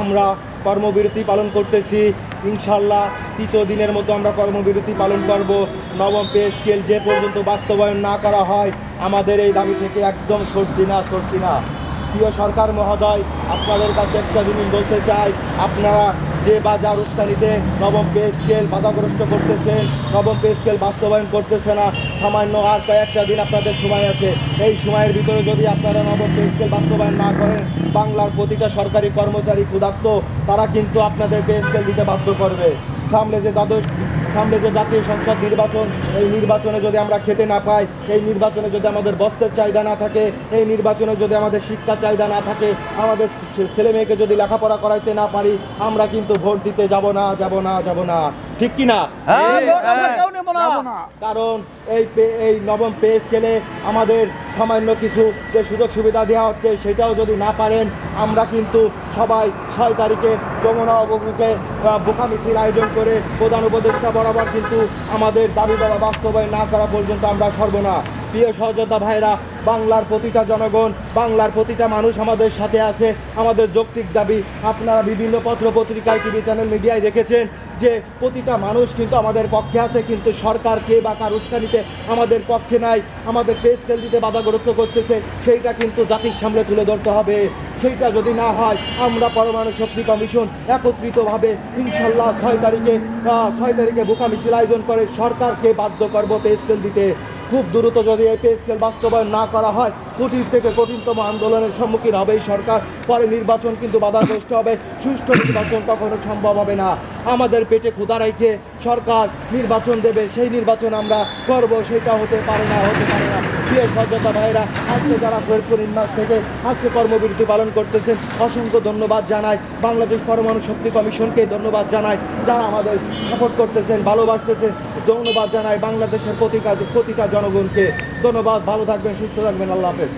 আমরা কর্মবিরতি পালন করতেছি। ইনশাল্লাহ ৩য় দিনের মতো আমরা কর্মবিরতি পালন করব। নবম পে স্কেল যে পর্যন্ত বাস্তবায়ন না করা হয় আমাদের এই দাবি থেকে একদম সরছি না। প্রিয় সরকার মহোদয়, আপনাদের কাছে একটা জিনিস বলতে চাই, আপনারা যে বাজার উস্কানিতে নবম পে স্কেল বাধাগ্রস্ত করতেছেন, নবম পে স্কেল বাস্তবায়ন করতেছে না। সামান্য আর কয়েকটা দিন আপনাদের সময় আছে। এই সময়ের ভিতরে যদি আপনারা নবম পে স্কেল বাস্তবায়ন না করেন, বাংলার প্রতিটা সরকারি কর্মচারী ক্ষুধার্ত, তারা কিন্তু আপনাদের পে স্কেল দিতে বাধ্য করবে। সামনে যে জাতীয় সংসদ নির্বাচন, এই নির্বাচনে যদি আমরা খেতে না পাই, এই নির্বাচনে যদি আমাদের বস্ত্রের চাহিদা না থাকে, এই নির্বাচনে যদি আমাদের শিক্ষা চাহিদা না থাকে, আমাদের ছেলে মেয়েকে যদি লেখাপড়া করাইতে না পারি, আমরা কিন্তু ভোট দিতে যাব না। ঠিক কি না? কারণ এই নবম পে স্কেলে আমাদের সামান্য কিছু যে সুযোগ সুবিধা দেওয়া হচ্ছে সেটাও যদি না পারেন, আমরা কিন্তু সবাই 6 তারিখে যমুনা অভিমুখে বোকা মিছিল আয়োজন করে প্রধান উপদেষ্টা বরাবর কিন্তু আমাদের দাবি দেওয়া বাস্তবায়ন না করা পর্যন্ত আমরা সরব না। প্রিয় সহযোদ্ধা ভাইরা, বাংলার প্রতিটা জনগণ, বাংলার প্রতিটা মানুষ আমাদের সাথে আছে। আমাদের যৌক্তিক দাবি আপনারা বিভিন্ন পত্র পত্রিকায়, টিভি চ্যানেল, মিডিয়ায় দেখেছেন যে প্রতিটা মানুষ কিন্তু আমাদের পক্ষে আছে, কিন্তু সরকার কে বা কার উস্কানিতে আমাদের পক্ষে নাই, আমাদের পে স্কেল দিতে বাধাগ্রস্ত করতেছে। সেইটা কিন্তু জাতির সামনে তুলে ধরতে হবে। সেইটা যদি না হয়, আমরা পরমাণু শক্তি কমিশন একত্রিতভাবে ইনশাল্লাহ 6 তারিখে বোকা মিছিল আয়োজন করে সরকারকে বাধ্য করব পে স্কেল দিতে। খুব দ্রুত যদি এই পে স্কেল বাস্তবায়ন না করা হয়, কঠিন থেকে কঠিনতম আন্দোলনের সম্মুখীন হবে এই সরকার। পরে নির্বাচন কিন্তু বাধাগ্রস্ত হবে, সুষ্ঠু নির্বাচন কখনো সম্ভব হবে না। আমাদের পেটে ক্ষুধা রেখে সরকার নির্বাচন দেবে, সেই নির্বাচন আমরা করব, সেটা হতে পারে না। প্রিয় সহযোদ্ধা ভাইরা, আজকে যারা ফরিদপুর ইনমাস থেকে আজকে কর্মবিরতি পালন করতেছেন, অসংখ্য ধন্যবাদ জানাই। বাংলাদেশ পরমাণু শক্তি কমিশনকে ধন্যবাদ জানাই, যারা আমাদের সাপোর্ট করতেছেন, ভালোবাসতেছেন। ধন্যবাদ জানাই বাংলাদেশের প্রতিটা জনগণকে। ধন্যবাদ। ভালো থাকবেন, সুস্থ থাকবেন। আল্লাহ হাফেজ।